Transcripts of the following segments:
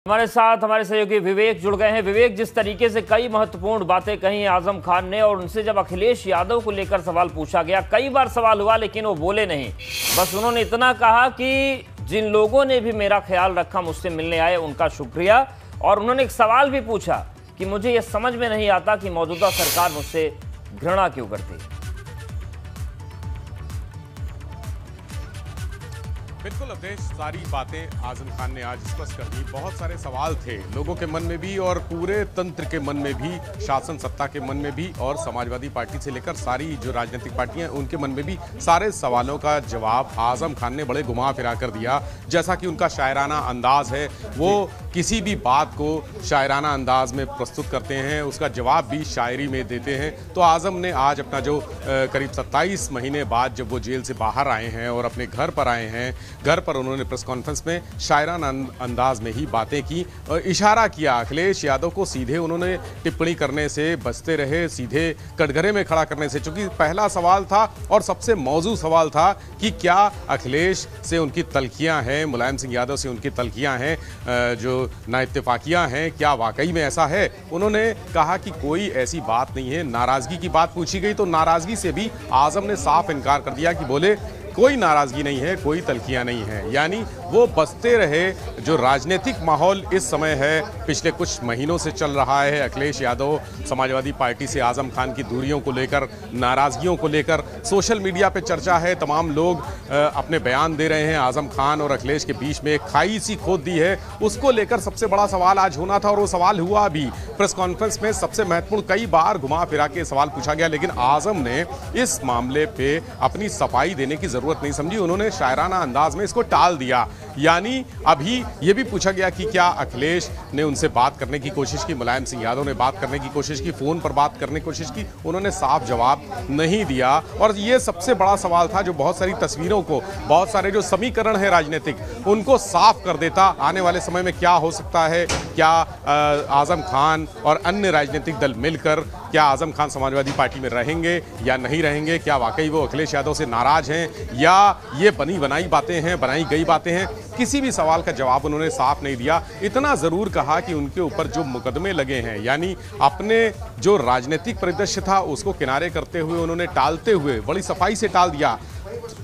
हमारे साथ हमारे सहयोगी विवेक जुड़ गए हैं। विवेक, जिस तरीके से कई महत्वपूर्ण बातें कही आजम खान ने और उनसे जब अखिलेश यादव को लेकर सवाल पूछा गया, कई बार सवाल हुआ लेकिन वो बोले नहीं। बस उन्होंने इतना कहा कि जिन लोगों ने भी मेरा ख्याल रखा, मुझसे मिलने आए, उनका शुक्रिया। और उन्होंने एक सवाल भी पूछा कि मुझे ये समझ में नहीं आता कि मौजूदा सरकार मुझसे घृणा क्यों करती है। बिल्कुल अवधेश, सारी बातें आजम खान ने आज स्पष्ट कर दी। बहुत सारे सवाल थे लोगों के मन में भी और पूरे तंत्र के मन में भी, शासन सत्ता के मन में भी और समाजवादी पार्टी से लेकर सारी जो राजनीतिक पार्टियां हैं उनके मन में भी सारे सवालों का जवाब आजम खान ने बड़े घुमा फिरा कर दिया। जैसा कि उनका शायराना अंदाज है, वो किसी भी बात को शायराना अंदाज में प्रस्तुत करते हैं, उसका जवाब भी शायरी में देते हैं। तो आजम ने आज अपना जो करीब 27 महीने बाद जब वो जेल से बाहर आए हैं और अपने घर पर आए हैं, घर पर उन्होंने प्रेस कॉन्फ्रेंस में शायराना अंदाज में ही बातें की और इशारा किया। अखिलेश यादव को सीधे उन्होंने टिप्पणी करने से बचते रहे, सीधे कटघरे में खड़ा करने से, क्योंकि पहला सवाल था और सबसे मौजू सवाल था कि क्या अखिलेश से उनकी तल्खियां हैं, मुलायम सिंह यादव से उनकी तल्खियां हैं, जो नाइत्तेफाकियां हैं, क्या वाकई में ऐसा है। उन्होंने कहा कि कोई ऐसी बात नहीं है। नाराजगी की बात पूछी गई तो नाराजगी से भी आजम ने साफ इनकार कर दिया कि बोले कोई नाराजगी नहीं है, कोई तल्खियां नहीं है। यानी वो बसते रहे। जो राजनीतिक माहौल इस समय है, पिछले कुछ महीनों से चल रहा है, अखिलेश यादव समाजवादी पार्टी से आजम खान की दूरियों को लेकर, नाराजगियों को लेकर सोशल मीडिया पे चर्चा है। तमाम लोग अपने बयान दे रहे हैं। आजम खान और अखिलेश के बीच में एक खाई सी खोद दी है, उसको लेकर सबसे बड़ा सवाल आज होना था और वो सवाल हुआ भी। प्रेस कॉन्फ्रेंस में सबसे महत्वपूर्ण कई बार घुमा फिरा के सवाल पूछा गया, लेकिन आजम ने इस मामले पे अपनी सफाई देने की जरूरत नहीं समझी। उन्होंने शायराना अंदाज में इसको टाल दिया। यानी अभी ये भी पूछा गया कि क्या अखिलेश ने उनसे बात करने की कोशिश की, मुलायम सिंह यादव ने बात करने की कोशिश की, फोन पर बात करने की कोशिश की। उन्होंने साफ जवाब नहीं दिया। और ये सबसे बड़ा सवाल था जो बहुत सारी तस्वीरों को, बहुत सारे जो समीकरण है राजनीतिक, उनको साफ कर देता। आने वाले समय में क्या हो सकता है, क्या आजम खान और अन्य राजनीतिक दल मिलकर, क्या आजम खान समाजवादी पार्टी में रहेंगे या नहीं रहेंगे, क्या वाकई वो अखिलेश यादव से नाराज हैं या ये बनी बनाई बातें हैं, बनाई गई बातें हैं। किसी भी सवाल का जवाब उन्होंने साफ नहीं दिया। इतना जरूर कहा कि उनके ऊपर जो मुकदमे लगे हैं, यानी अपने जो राजनीतिक परिदृश्य था उसको किनारे करते हुए, उन्होंने टालते हुए बड़ी सफाई से टाल दिया।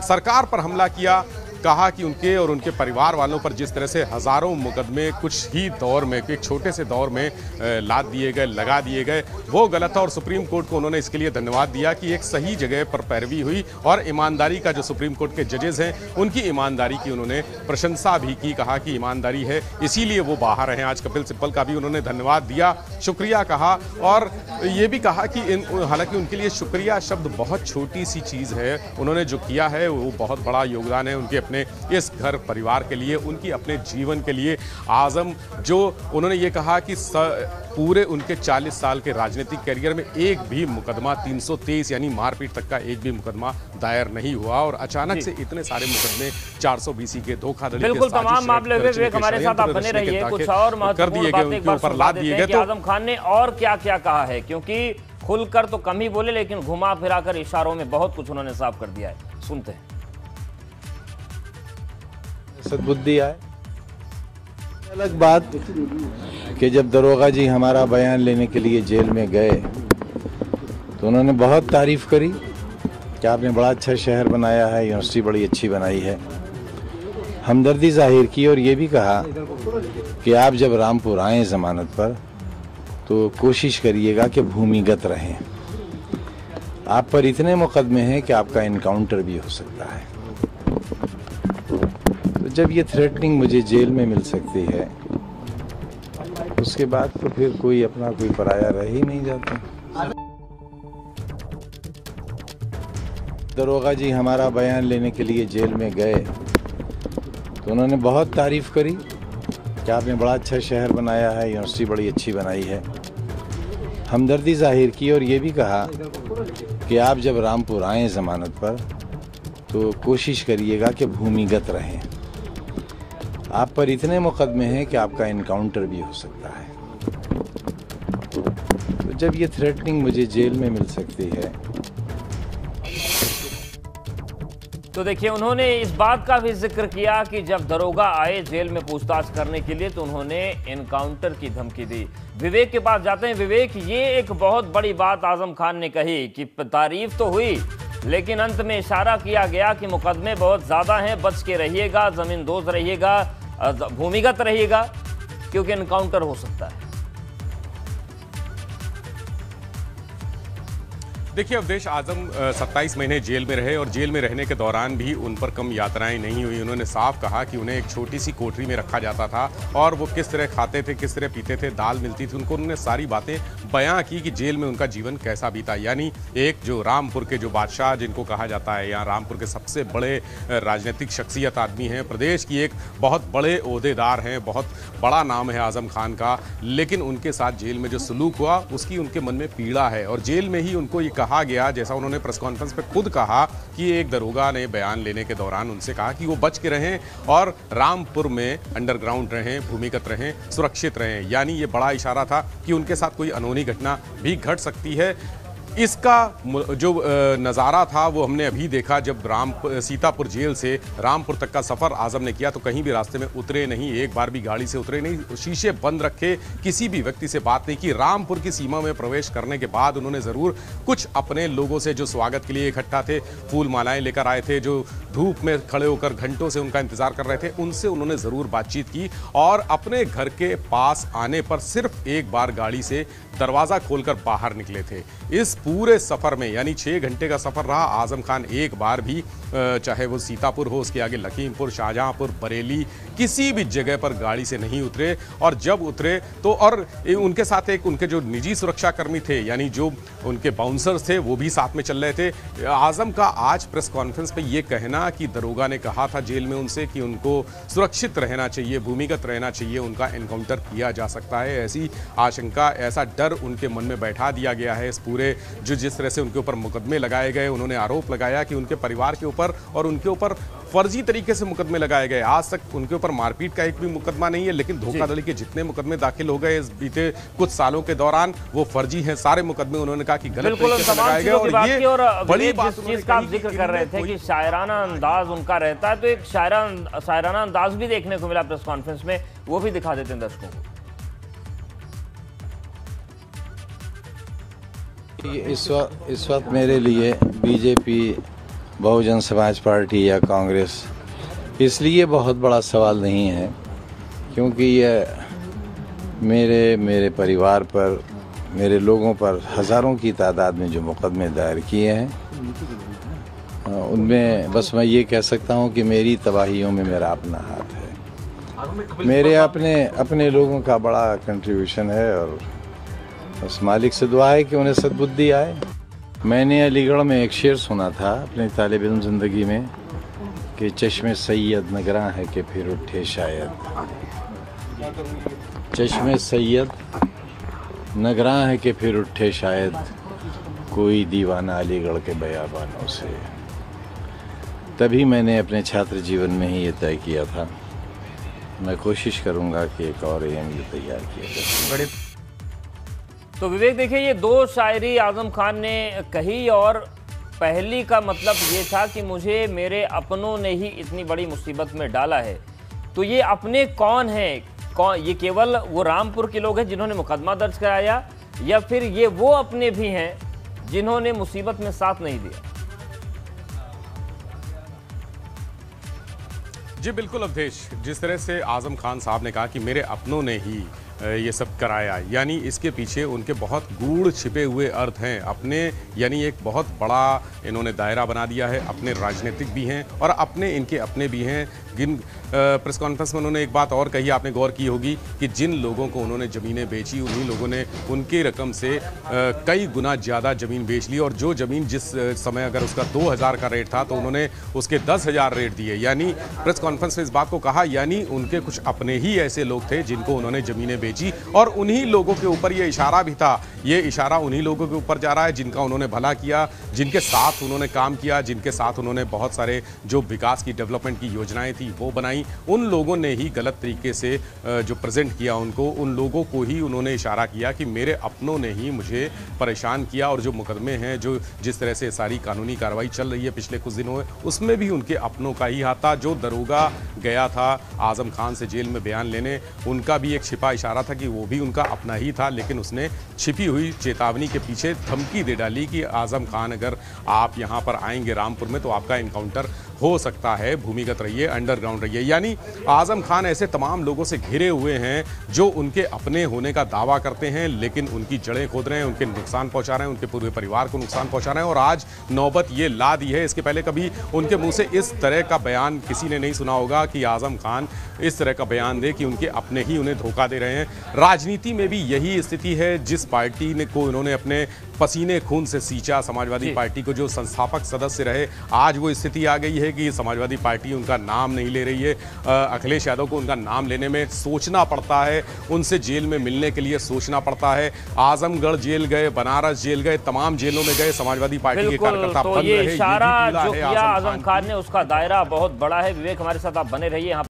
सरकार पर हमला किया, कहा कि उनके और उनके परिवार वालों पर जिस तरह से हजारों मुकदमे कुछ ही दौर में, एक छोटे से दौर में लाद दिए गए, लगा दिए गए, वो गलत था। और सुप्रीम कोर्ट को उन्होंने इसके लिए धन्यवाद दिया कि एक सही जगह पर पैरवी हुई और ईमानदारी का, जो सुप्रीम कोर्ट के जजेस हैं उनकी ईमानदारी की उन्होंने प्रशंसा भी की, कहा कि ईमानदारी है इसीलिए वो बाहर हैं। आज कपिल सिब्बल का भी उन्होंने धन्यवाद दिया, शुक्रिया कहा। और ये भी कहा कि हालांकि उनके लिए शुक्रिया शब्द बहुत छोटी सी चीज़ है, उन्होंने जो किया है वो बहुत बड़ा योगदान है उनके इस घर परिवार के लिए, उनकी अपने जीवन के लिए। आजम जो उन्होंने ये कहा कि पूरे उनके 40 साल के राजनीतिक करियर में एक भी मुकदमा 323 यानी मारपीट तक का एक भी मुकदमा दायर नहीं हुआ और अचानक से इतने सारे मुकदमे 420 के धोखाधड़ी, बिल्कुल तमाम मामले हमारे साथ आप बने रहिए। कुछ और महत्वपूर्ण बातें एक बार सुना देते हैं कि आजम खान ने और क्या क्या कहा है, क्योंकि खुलकर तो कम ही बोले लेकिन घुमा फिरा कर इशारों में बहुत कुछ उन्होंने साफ कर दिया है। सुनते हैं। सद्बुद्धि आए। अलग बात कि जब दरोगा जी हमारा बयान लेने के लिए जेल में गए तो उन्होंने बहुत तारीफ करी कि आपने बड़ा अच्छा शहर बनाया है, यूनिवर्सिटी बड़ी अच्छी बनाई है। हमदर्दी जाहिर की और ये भी कहा कि आप जब रामपुर आए जमानत पर तो कोशिश करिएगा कि भूमिगत रहें। आप पर इतने मुकदमे हैं कि आपका इनकाउंटर भी हो सकता है। जब ये थ्रेटनिंग मुझे जेल में मिल सकती है, उसके बाद तो फिर कोई अपना कोई पराया रह ही नहीं जाता। दरोगा जी हमारा बयान लेने के लिए जेल में गए तो उन्होंने बहुत तारीफ करी कि आपने बड़ा अच्छा शहर बनाया है, यूनिवर्सिटी बड़ी अच्छी बनाई है। हमदर्दी जाहिर की और ये भी कहा कि आप जब रामपुर आए जमानत पर तो कोशिश करिएगा कि भूमिगत रहें। आप पर इतने मुकदमे हैं कि आपका इनकाउंटर भी हो सकता है। तो जब ये थ्रेटनिंग मुझे जेल में मिल सकती है, तो देखिए, उन्होंने इस बात का भी जिक्र किया कि जब दरोगा आए जेल में पूछताछ करने के लिए तो उन्होंने एनकाउंटर की धमकी दी। विवेक के पास जाते हैं। विवेक, ये एक बहुत बड़ी बात आजम खान ने कही कि तारीफ तो हुई, लेकिन अंत में इशारा किया गया कि मुकदमे बहुत ज्यादा हैं, बच के रहिएगा, जमींदोज रहिएगा, भूमिगत रहिएगा, क्योंकि एनकाउंटर हो सकता है। देखिए, अवधेश आजम 27 महीने जेल में रहे और जेल में रहने के दौरान भी उन पर कम यातनाएं नहीं हुई। उन्होंने साफ कहा कि उन्हें एक छोटी सी कोठरी में रखा जाता था और वो किस तरह खाते थे, किस तरह पीते थे, दाल मिलती थी उनको। उन्होंने सारी बातें बयां की कि जेल में उनका जीवन कैसा बीता। यानी एक जो रामपुर के जो बादशाह जिनको कहा जाता है, यहाँ रामपुर के सबसे बड़े राजनीतिक शख्सियत आदमी हैं, प्रदेश की एक बहुत बड़े ओहदेदार हैं, बहुत बड़ा नाम है आजम खान का, लेकिन उनके साथ जेल में जो सलूक हुआ उसकी उनके मन में पीड़ा है। और जेल में ही उनको ये कहा गया, जैसा उन्होंने प्रेस कॉन्फ्रेंस पे खुद कहा, कि एक दरोगा ने बयान लेने के दौरान उनसे कहा कि वो बच के रहें और रामपुर में अंडरग्राउंड रहें, भूमिगत रहें, सुरक्षित रहें। यानी ये बड़ा इशारा था कि उनके साथ कोई अनहोनी घटना भी घट सकती है। इसका जो नज़ारा था वो हमने अभी देखा जब सीतापुर जेल से रामपुर तक का सफ़र आजम ने किया तो कहीं भी रास्ते में उतरे नहीं, एक बार भी गाड़ी से उतरे नहीं, शीशे बंद रखे, किसी भी व्यक्ति से बात नहीं की। रामपुर की सीमा में प्रवेश करने के बाद उन्होंने ज़रूर कुछ अपने लोगों से जो स्वागत के लिए इकट्ठा थे, फूल मालाएं लेकर आए थे, जो धूप में खड़े होकर घंटों से उनका इंतजार कर रहे थे, उनसे उन्होंने ज़रूर बातचीत की। और अपने घर के पास आने पर सिर्फ एक बार गाड़ी से दरवाज़ा खोलकर बाहर निकले थे। इस पूरे सफ़र में, यानी 6 घंटे का सफ़र रहा, आजम खान एक बार भी चाहे वो सीतापुर हो, उसके आगे लखीमपुर, शाहजहांपुर, बरेली, किसी भी जगह पर गाड़ी से नहीं उतरे। और जब उतरे तो और उनके साथ एक उनके जो निजी सुरक्षाकर्मी थे, यानी जो उनके बाउंसर्स थे, वो भी साथ में चल रहे थे। आजम का आज प्रेस कॉन्फ्रेंस पे ये कहना कि दरोगा ने कहा था जेल में उनसे कि उनको सुरक्षित रहना चाहिए, भूमिगत रहना चाहिए, उनका एनकाउंटर किया जा सकता है, ऐसी आशंका, ऐसा डर उनके मन में बैठा दिया गया है। इस पूरे जो जिस तरह से उनके ऊपर मुकदमे लगाए गए, उन्होंने आरोप लगाया कि उनके परिवार के ऊपर और उनके ऊपर फर्जी तरीके से मुकदमे लगाए गए। आज तक उनके ऊपर मारपीट का एक भी मुकदमा नहीं है, लेकिन धोखाधड़ी के जितने मुकदमे दाखिल हो गए इस बीते कुछ सालों के दौरान वो फर्जी हैं सारे मुकदमे। उन्होंने कहा कि गलत तरीके से लगाए गए और ये बड़ी बात चीज का आप जिक्र कर रहे थे कि शायराना अंदाज उनका रहता है, तो एक शायराना अंदाज भी देखने को मिला प्रेस कॉन्फ्रेंस में, वो भी दिखा देते हैं दर्शकों को। इस वक्त मेरे लिए बीजेपी, बहुजन समाज पार्टी या कांग्रेस इसलिए बहुत बड़ा सवाल नहीं है क्योंकि ये मेरे परिवार पर, मेरे लोगों पर हज़ारों की तादाद में जो मुकदमे दायर किए हैं उनमें बस मैं ये कह सकता हूँ कि मेरी तबाहियों में मेरा अपना हाथ है। मेरे अपने लोगों का बड़ा कंट्रीब्यूशन है और बस मालिक से दुआ है कि उन्हें सद्बुद्धि आए। मैंने अलीगढ़ में एक शेर सुना था अपनी तालिब इल्म ज़िंदगी में कि चश्मे सैयद नगरां है कि फिर उठे शायद, चश्मे सैयद नगरां है कि फिर उठे शायद, कोई दीवाना अलीगढ़ के बयाबानों से। तभी मैंने अपने छात्र जीवन में ही ये तय किया था। मैं कोशिश करूँगा कि एक और AMU तैयार किया जाए। तो विवेक, देखिए, ये 2 शायरी आजम खान ने कही और पहली का मतलब ये था कि मुझे मेरे अपनों ने ही इतनी बड़ी मुसीबत में डाला है। तो ये अपने कौन हैं? ये केवल वो रामपुर के लोग हैं जिन्होंने मुकदमा दर्ज कराया, या फिर ये वो अपने भी हैं जिन्होंने मुसीबत में साथ नहीं दिया? जी बिल्कुल अवधेश, जिस तरह से आजम खान साहब ने कहा कि मेरे अपनों ने ही ये सब कराया, यानी इसके पीछे उनके बहुत गूढ़ छिपे हुए अर्थ हैं। अपने यानी एक बहुत बड़ा इन्होंने दायरा बना दिया है, अपने राजनीतिक भी हैं और इनके अपने भी हैं। प्रेस कॉन्फ्रेंस में उन्होंने एक बात और कही, आपने गौर की होगी कि जिन लोगों को उन्होंने ज़मीनें बेची, उन्हीं लोगों ने उनकी रकम से कई गुना ज़्यादा ज़मीन बेच ली। और जो ज़मीन जिस समय अगर उसका 2000 का रेट था तो उन्होंने उसके 10,000 रेट दिए। यानी प्रेस कॉन्फ्रेंस में इस बात को कहा, यानी उनके कुछ अपने ही ऐसे लोग थे जिनको उन्होंने ज़मीनें बेची बेची और उन्हीं लोगों के ऊपर ये इशारा भी था। ये इशारा उन्हीं लोगों के ऊपर जा रहा है जिनका उन्होंने भला किया, जिनके साथ उन्होंने काम किया, जिनके साथ उन्होंने बहुत सारे जो विकास की डेवलपमेंट की योजनाएं थी वो बनाई। उन लोगों ने ही गलत तरीके से जो प्रेजेंट किया उनको, उन लोगों को ही उन्होंने इशारा किया कि मेरे अपनों ने ही मुझे परेशान किया और जो मुकदमे हैं, जो जिस तरह से सारी कानूनी कार्रवाई चल रही है पिछले कुछ दिनों में, उसमें भी उनके अपनों का ही हाथ था। जो दरोगा गया था आजम खान से जेल में बयान लेने, उनका भी एक छिपा इशारा था कि वो भी उनका अपना ही था, लेकिन उसने छिपी हुई चेतावनी के पीछे धमकी दे डाली कि आजम खान अगर आप यहाँ पर आएंगे रामपुर में तो आपका इनकाउंटर हो सकता है, भूमिगत रहिए, अंडरग्राउंड रहिए। यानी आजम खान ऐसे तमाम लोगों से घिरे हुए हैं जो उनके अपने होने का दावा करते हैं, लेकिन उनकी जड़ें खोद रहे हैं, उनके नुकसान पहुंचा रहे हैं, उनके पूरे परिवार को नुकसान पहुंचा रहे हैं। और आज नौबत ये ला दी है। इसके पहले कभी उनके मुंह से इस तरह का बयान किसी ने नहीं सुना होगा कि आजम खान इस तरह का बयान दे कि उनके अपने ही उन्हें धोखा दे रहे हैं। राजनीति में भी यही स्थिति है। जिस पार्टी ने को उन्होंने अपने पसीने खून से सींचा, समाजवादी पार्टी को जो संस्थापक सदस्य रहे, आज वो स्थिति आ गई है कि समाजवादी पार्टी उनका नाम नहीं ले रही है। अखिलेश यादव को उनका नाम लेने में सोचना पड़ता है, उनसे जेल में मिलने के लिए सोचना पड़ता है। आजमगढ़ जेल गए, बनारस जेल गए, तमाम जेलों में गए, समाजवादी पार्टी के कार्यकर्ता तो बंद ये रहे। इशारा ये भी जो है किया आजम खान ने, उसका दायरा बहुत बड़ा है। विवेक, हमारे साथ आप बने रहिए।